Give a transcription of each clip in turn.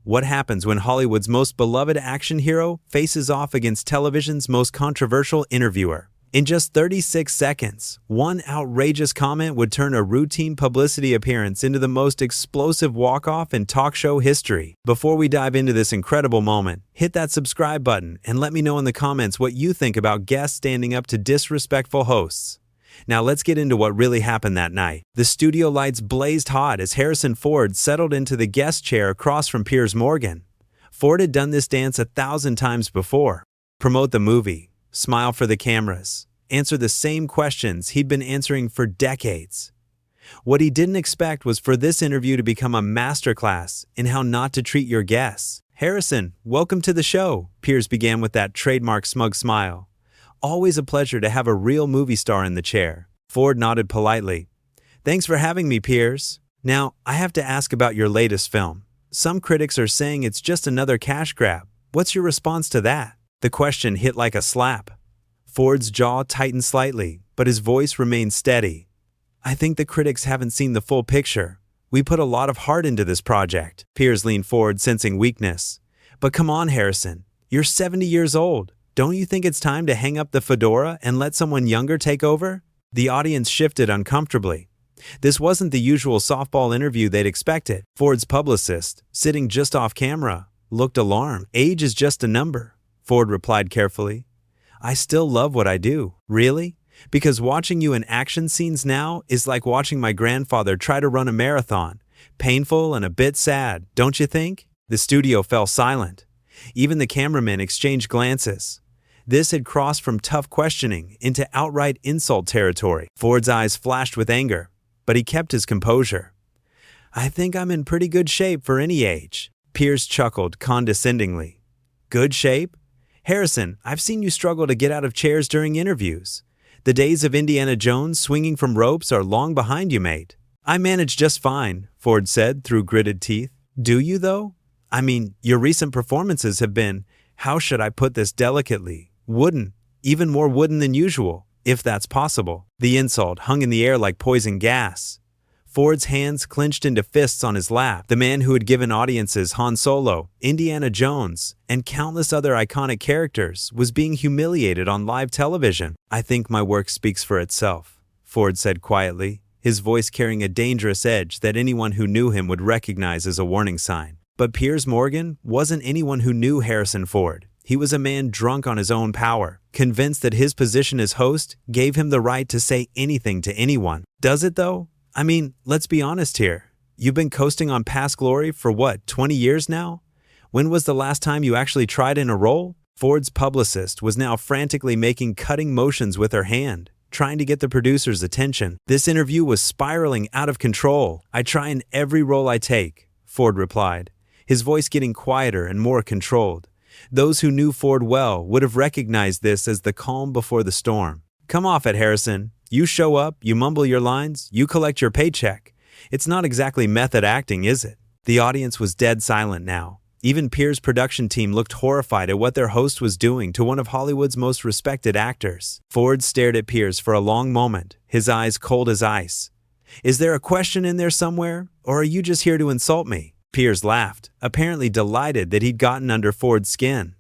What happens when Hollywood's most beloved action hero faces off against television's most controversial interviewer? In just 36 seconds, one outrageous comment would turn a routine publicity appearance into the most explosive walk-off in talk show history. Before we dive into this incredible moment, hit that subscribe button and let me know in the comments what you think about guests standing up to disrespectful hosts. Now let's get into what really happened that night. The studio lights blazed hot as Harrison Ford settled into the guest chair across from Piers Morgan. Ford had done this dance 1,000 times before. Promote the movie, smile for the cameras, answer the same questions he'd been answering for decades. What he didn't expect was for this interview to become a masterclass in how not to treat your guests. "Harrison, welcome to the show," Piers began with that trademark smug smile. "Always a pleasure to have a real movie star in the chair." Ford nodded politely. "Thanks for having me, Piers. Now, I have to ask about your latest film. Some critics are saying it's just another cash grab. What's your response to that?" The question hit like a slap. Ford's jaw tightened slightly, but his voice remained steady. "I think the critics haven't seen the full picture. We put a lot of heart into this project." Piers leaned forward, sensing weakness. "But come on, Harrison. You're 70 years old. Don't you think it's time to hang up the fedora and let someone younger take over?" The audience shifted uncomfortably. This wasn't the usual softball interview they'd expected. Ford's publicist, sitting just off camera, looked alarmed. "Age is just a number," Ford replied carefully. "I still love what I do." "Really? Because watching you in action scenes now is like watching my grandfather try to run a marathon. Painful and a bit sad, don't you think?" The studio fell silent. Even the cameramen exchanged glances. This had crossed from tough questioning into outright insult territory. Ford's eyes flashed with anger, but he kept his composure. "I think I'm in pretty good shape for any age." Piers chuckled condescendingly. "Good shape? Harrison, I've seen you struggle to get out of chairs during interviews. The days of Indiana Jones swinging from ropes are long behind you, mate." "I manage just fine," Ford said through gritted teeth. "Do you, though? I mean, your recent performances have been, how should I put this delicately, wooden, even more wooden than usual, if that's possible." The insult hung in the air like poison gas. Ford's hands clenched into fists on his lap. The man who had given audiences Han Solo, Indiana Jones, and countless other iconic characters was being humiliated on live television. "I think my work speaks for itself," Ford said quietly, his voice carrying a dangerous edge that anyone who knew him would recognize as a warning sign. But Piers Morgan wasn't anyone who knew Harrison Ford. He was a man drunk on his own power, convinced that his position as host gave him the right to say anything to anyone. Does it, though? I mean, let's be honest here. You've been coasting on past glory for what, 20 years now? When was the last time you actually tried in a role? Ford's publicist was now frantically making cutting motions with her hand, trying to get the producer's attention. This interview was spiraling out of control. "I try in every role I take," Ford replied, his voice getting quieter and more controlled. Those who knew Ford well would have recognized this as the calm before the storm. "Come off it, Harrison. You show up, you mumble your lines, you collect your paycheck. It's not exactly method acting, is it?" The audience was dead silent now. Even Piers' production team looked horrified at what their host was doing to one of Hollywood's most respected actors. Ford stared at Piers for a long moment, his eyes cold as ice. "Is there a question in there somewhere, or are you just here to insult me?" Piers laughed, apparently delighted that he'd gotten under Ford's skin.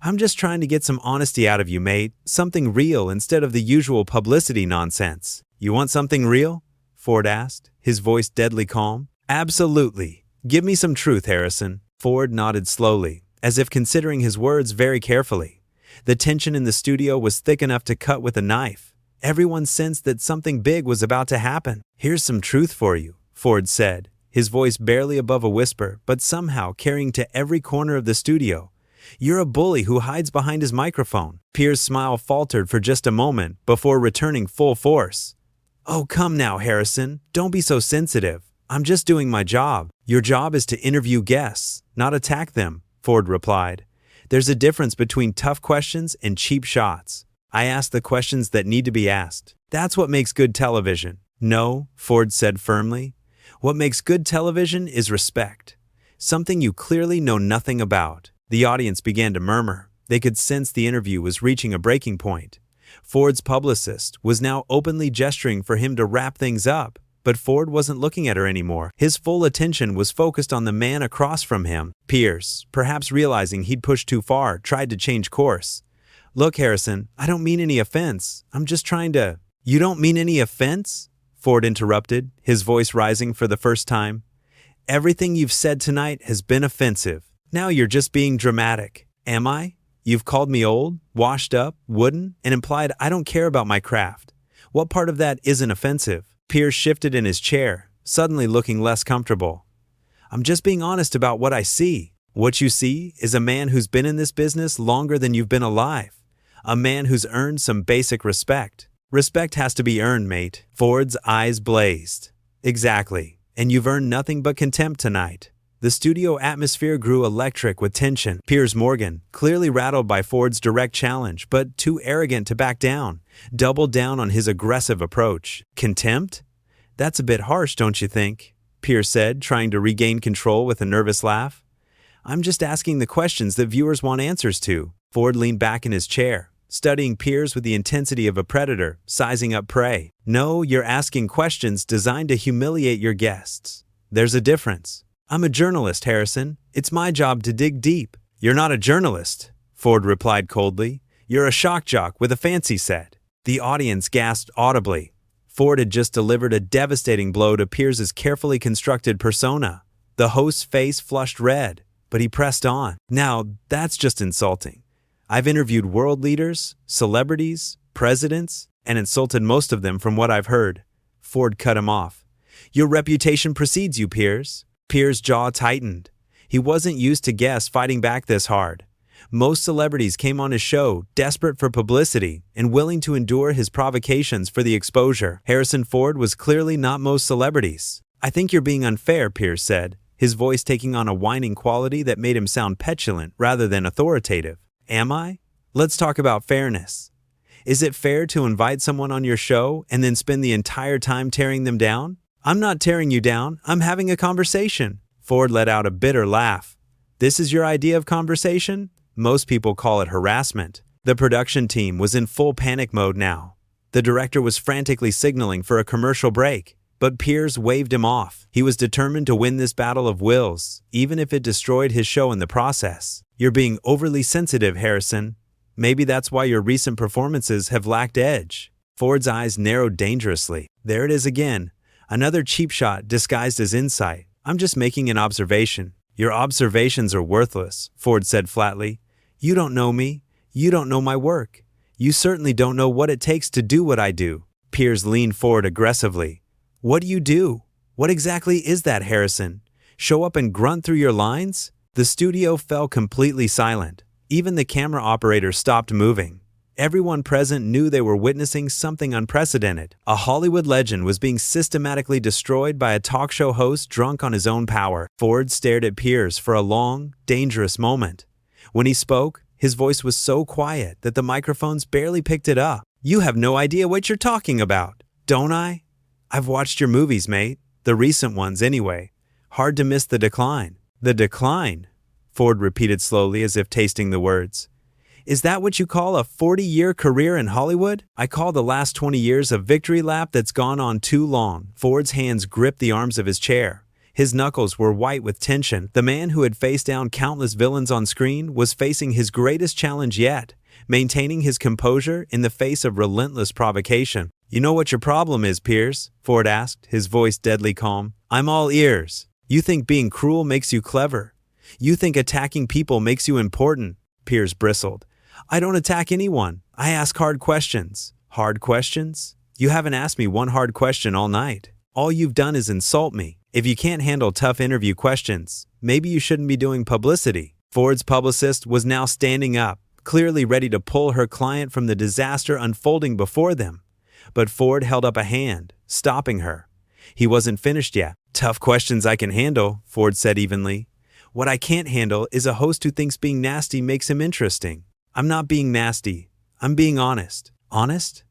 "I'm just trying to get some honesty out of you, mate. Something real instead of the usual publicity nonsense." "You want something real?" Ford asked, his voice deadly calm. "Absolutely. Give me some truth, Harrison." Ford nodded slowly, as if considering his words very carefully. The tension in the studio was thick enough to cut with a knife. Everyone sensed that something big was about to happen. "Here's some truth for you," Ford said, his voice barely above a whisper, but somehow carrying to every corner of the studio. "You're a bully who hides behind his microphone." Piers' smile faltered for just a moment before returning full force. "Oh, come now, Harrison. Don't be so sensitive. I'm just doing my job." "Your job is to interview guests, not attack them," Ford replied. "There's a difference between tough questions and cheap shots. I ask the questions that need to be asked. That's what makes good television." "No," Ford said firmly. "What makes good television is respect. Something you clearly know nothing about." The audience began to murmur. They could sense the interview was reaching a breaking point. Ford's publicist was now openly gesturing for him to wrap things up. But Ford wasn't looking at her anymore. His full attention was focused on the man across from him. Piers, perhaps realizing he'd pushed too far, tried to change course. "Look, Harrison, I don't mean any offense. I'm just trying to—" "You don't mean any offense?" Ford interrupted, his voice rising for the first time. "Everything you've said tonight has been offensive. Now you're just being dramatic. Am I? You've called me old, washed up, wooden, and implied I don't care about my craft. What part of that isn't offensive?" Piers shifted in his chair, suddenly looking less comfortable. "I'm just being honest about what I see. What you see is a man who's been in this business longer than you've been alive. A man who's earned some basic respect. Respect has to be earned, mate." Ford's eyes blazed. "Exactly. And you've earned nothing but contempt tonight." The studio atmosphere grew electric with tension. Piers Morgan, clearly rattled by Ford's direct challenge, but too arrogant to back down, doubled down on his aggressive approach. "Contempt? That's a bit harsh, don't you think?" Piers said, trying to regain control with a nervous laugh. "I'm just asking the questions that viewers want answers to." Ford leaned back in his chair, studying Piers with the intensity of a predator, sizing up prey. "No, you're asking questions designed to humiliate your guests. There's a difference. I'm a journalist, Harrison. It's my job to dig deep." "You're not a journalist," Ford replied coldly. "You're a shock jock with a fancy set." The audience gasped audibly. Ford had just delivered a devastating blow to Piers's carefully constructed persona. The host's face flushed red, but he pressed on. "Now, that's just insulting. I've interviewed world leaders, celebrities, presidents, and insulted most of them from what I've heard." Ford cut him off. "Your reputation precedes you, Piers." Piers' jaw tightened. He wasn't used to guests fighting back this hard. Most celebrities came on his show, desperate for publicity and willing to endure his provocations for the exposure. Harrison Ford was clearly not most celebrities. "I think you're being unfair," Piers said, his voice taking on a whining quality that made him sound petulant rather than authoritative. "Am I? Let's talk about fairness. Is it fair to invite someone on your show and then spend the entire time tearing them down?" "I'm not tearing you down. I'm having a conversation." Ford let out a bitter laugh. "This is your idea of conversation?" Most people call it harassment. The production team was in full panic mode now. The director was frantically signaling for a commercial break, but Piers waved him off. He was determined to win this battle of wills, even if it destroyed his show in the process. "You're being overly sensitive, Harrison. Maybe that's why your recent performances have lacked edge." Ford's eyes narrowed dangerously. There it is again. Another cheap shot disguised as insight. "I'm just making an observation." "Your observations are worthless," Ford said flatly. "You don't know me. You don't know my work. You certainly don't know what it takes to do what I do." Piers leaned forward aggressively. "What do you do? What exactly is that, Harrison? Show up and grunt through your lines?" The studio fell completely silent. Even the camera operator stopped moving. Everyone present knew they were witnessing something unprecedented. A Hollywood legend was being systematically destroyed by a talk show host drunk on his own power. Ford stared at Piers for a long, dangerous moment. When he spoke, his voice was so quiet that the microphones barely picked it up. "You have no idea what you're talking about, don't I? I've watched your movies, mate. The recent ones, anyway. Hard to miss the decline." "The decline?" Ford repeated slowly as if tasting the words. "Is that what you call a 40-year career in Hollywood?" "I call the last 20 years a victory lap that's gone on too long." Ford's hands gripped the arms of his chair. His knuckles were white with tension. The man who had faced down countless villains on screen was facing his greatest challenge yet, maintaining his composure in the face of relentless provocation. "You know what your problem is, Piers?" Ford asked, his voice deadly calm. "I'm all ears. You think being cruel makes you clever. You think attacking people makes you important." Piers bristled. "I don't attack anyone. I ask hard questions." "Hard questions? You haven't asked me one hard question all night. All you've done is insult me. If you can't handle tough interview questions, maybe you shouldn't be doing publicity." Ford's publicist was now standing up, clearly ready to pull her client from the disaster unfolding before them. But Ford held up a hand, stopping her. He wasn't finished yet. "Tough questions I can handle," Ford said evenly. "What I can't handle is a host who thinks being nasty makes him interesting. I'm not being nasty. I'm being honest." "Honest?"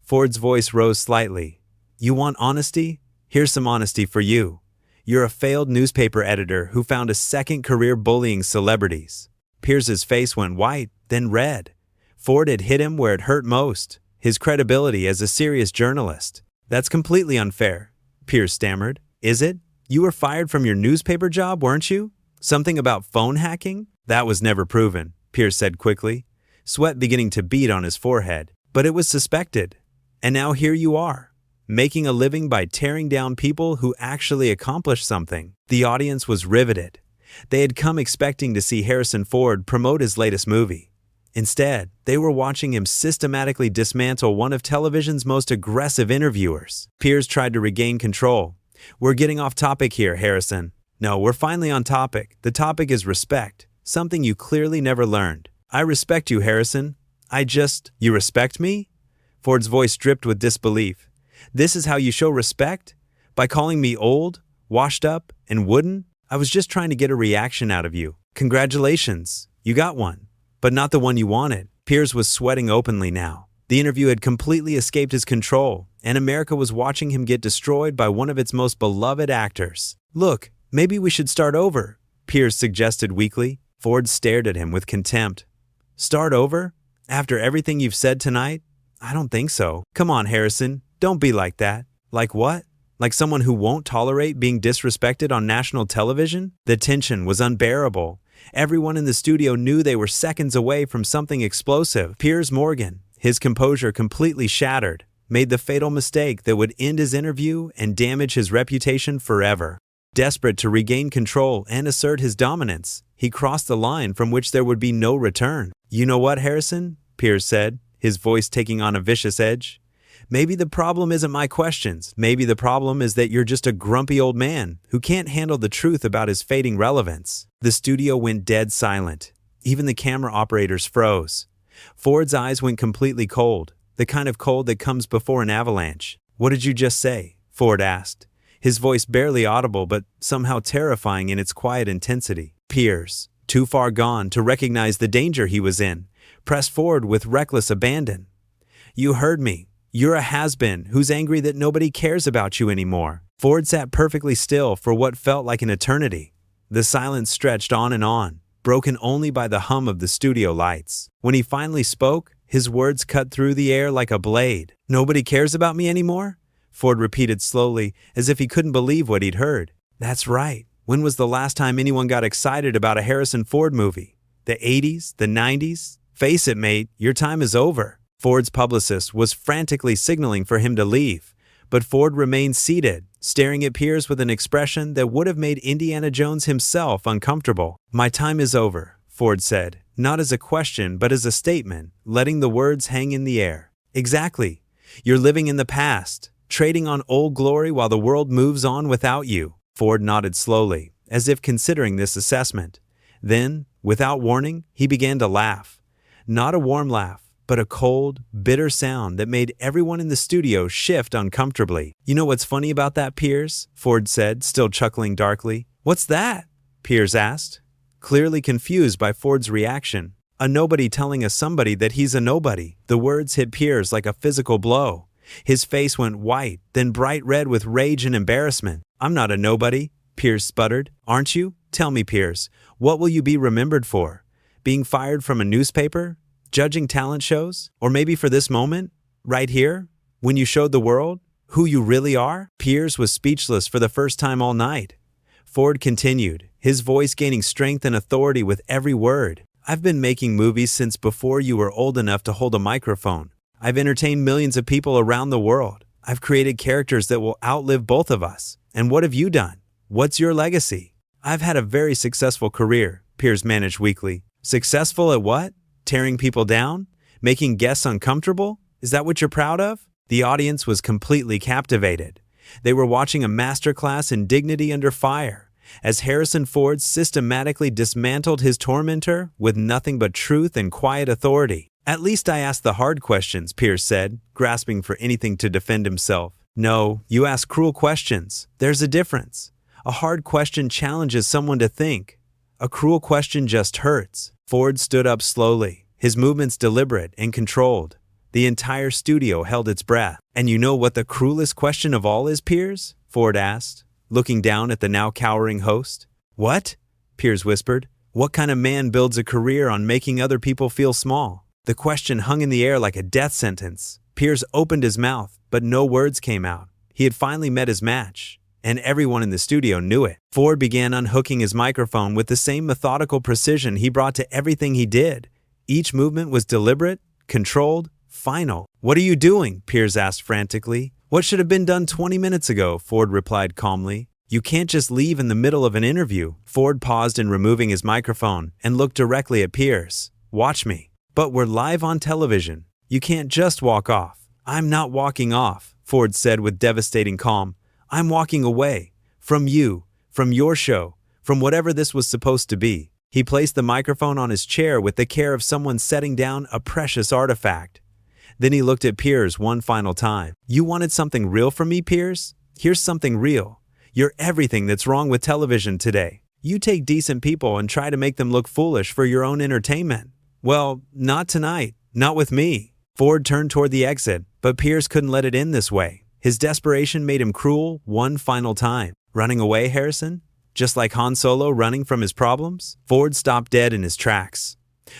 Ford's voice rose slightly. "You want honesty? Here's some honesty for you. You're a failed newspaper editor who found a second career bullying celebrities." Piers's face went white, then red. Ford had hit him where it hurt most, his credibility as a serious journalist. "That's completely unfair. Piers stammered. Is it? You were fired from your newspaper job, weren't you? Something about phone hacking? That was never proven, Piers said quickly, sweat beginning to bead on his forehead. But it was suspected. And now here you are, making a living by tearing down people who actually accomplished something. The audience was riveted. They had come expecting to see Harrison Ford promote his latest movie. Instead, they were watching him systematically dismantle one of television's most aggressive interviewers. Piers tried to regain control. We're getting off topic here, Harrison. No, we're finally on topic. The topic is respect, something you clearly never learned. I respect you, Harrison. You respect me? Ford's voice dripped with disbelief. This is how you show respect? By calling me old, washed up, and wooden? I was just trying to get a reaction out of you. Congratulations, you got one. But not the one you wanted. Piers was sweating openly now. The interview had completely escaped his control, and America was watching him get destroyed by one of its most beloved actors. Look, maybe we should start over, Piers suggested weakly. Ford stared at him with contempt. Start over? After everything you've said tonight? I don't think so. Come on, Harrison, don't be like that. Like what? Like someone who won't tolerate being disrespected on national television? The tension was unbearable. Everyone in the studio knew they were seconds away from something explosive. Piers Morgan, his composure completely shattered, made the fatal mistake that would end his interview and damage his reputation forever. Desperate to regain control and assert his dominance, he crossed the line from which there would be no return. You know what, Harrison? Piers said, his voice taking on a vicious edge. Maybe the problem isn't my questions. Maybe the problem is that you're just a grumpy old man who can't handle the truth about his fading relevance. The studio went dead silent. Even the camera operators froze. Ford's eyes went completely cold, the kind of cold that comes before an avalanche. What did you just say? Ford asked, his voice barely audible but somehow terrifying in its quiet intensity. Piers, too far gone to recognize the danger he was in, pressed forward with reckless abandon. You heard me. You're a has-been who's angry that nobody cares about you anymore. Ford sat perfectly still for what felt like an eternity. The silence stretched on, broken only by the hum of the studio lights. When he finally spoke, his words cut through the air like a blade. Nobody cares about me anymore? Ford repeated slowly, as if he couldn't believe what he'd heard. That's right. When was the last time anyone got excited about a Harrison Ford movie? The 80s? The 90s? Face it, mate, your time is over. Ford's publicist was frantically signaling for him to leave, but Ford remained seated, staring at Piers with an expression that would have made Indiana Jones himself uncomfortable. My time is over, Ford said, not as a question but as a statement, letting the words hang in the air. Exactly. You're living in the past, trading on old glory while the world moves on without you. Ford nodded slowly, as if considering this assessment. Then, without warning, he began to laugh. Not a warm laugh, but a cold, bitter sound that made everyone in the studio shift uncomfortably. You know what's funny about that, Piers? Ford said, still chuckling darkly. What's that? Piers asked, clearly confused by Ford's reaction. A nobody telling a somebody that he's a nobody. The words hit Piers like a physical blow. His face went white, then bright red with rage and embarrassment. I'm not a nobody, Piers sputtered. Aren't you? Tell me, Piers, what will you be remembered for? Being fired from a newspaper? Judging talent shows? Or maybe for this moment? Right here? When you showed the world who you really are? Piers was speechless for the first time all night. Ford continued, his voice gaining strength and authority with every word. I've been making movies since before you were old enough to hold a microphone. I've entertained millions of people around the world. I've created characters that will outlive both of us. And what have you done? What's your legacy? I've had a very successful career, Piers managed weakly. Successful at what? Tearing people down? Making guests uncomfortable? Is that what you're proud of? The audience was completely captivated. They were watching a masterclass in dignity under fire, as Harrison Ford systematically dismantled his tormentor with nothing but truth and quiet authority. At least I asked the hard questions, Piers said, grasping for anything to defend himself. No, you ask cruel questions. There's a difference. A hard question challenges someone to think. A cruel question just hurts. Ford stood up slowly, his movements deliberate and controlled. The entire studio held its breath. And you know what the cruelest question of all is, Piers? Ford asked, looking down at the now cowering host. What? Piers whispered. What kind of man builds a career on making other people feel small? The question hung in the air like a death sentence. Piers opened his mouth, but no words came out. He had finally met his match, and everyone in the studio knew it. Ford began unhooking his microphone with the same methodical precision he brought to everything he did. Each movement was deliberate, controlled, final. "What are you doing?" Piers asked frantically. "What should have been done 20 minutes ago?" Ford replied calmly. "You can't just leave in the middle of an interview." Ford paused in removing his microphone and looked directly at Piers. "Watch me." "But we're live on television. You can't just walk off." "I'm not walking off," Ford said with devastating calm. "I'm walking away. From you, from your show, from whatever this was supposed to be." He placed the microphone on his chair with the care of someone setting down a precious artifact. Then he looked at Piers one final time. "You wanted something real from me, Piers? Here's something real. You're everything that's wrong with television today. You take decent people and try to make them look foolish for your own entertainment. Well, not tonight. Not with me." Ford turned toward the exit, but Piers couldn't let it end this way. His desperation made him cruel one final time. "Running away, Harrison? Just like Han Solo running from his problems?" Ford stopped dead in his tracks.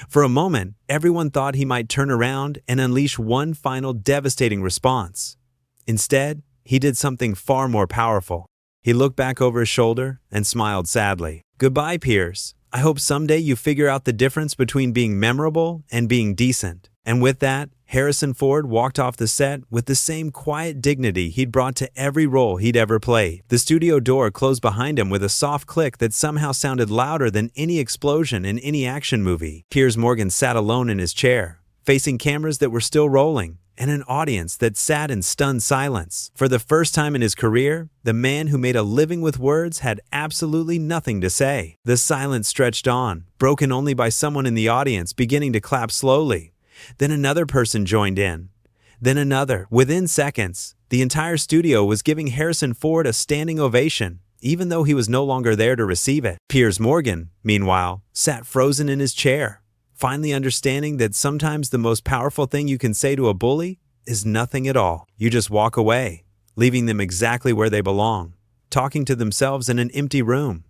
For a moment, everyone thought he might turn around and unleash one final devastating response. Instead, he did something far more powerful. He looked back over his shoulder and smiled sadly. "Goodbye, Piers. I hope someday you figure out the difference between being memorable and being decent." And with that, Harrison Ford walked off the set with the same quiet dignity he'd brought to every role he'd ever played. The studio door closed behind him with a soft click that somehow sounded louder than any explosion in any action movie. Piers Morgan sat alone in his chair, facing cameras that were still rolling, and an audience that sat in stunned silence. For the first time in his career, the man who made a living with words had absolutely nothing to say. The silence stretched on, broken only by someone in the audience beginning to clap slowly. Then another person joined in. Then another. Within seconds, the entire studio was giving Harrison Ford a standing ovation, even though he was no longer there to receive it. Piers Morgan, meanwhile, sat frozen in his chair, finally understanding that sometimes the most powerful thing you can say to a bully is nothing at all. You just walk away, leaving them exactly where they belong, talking to themselves in an empty room.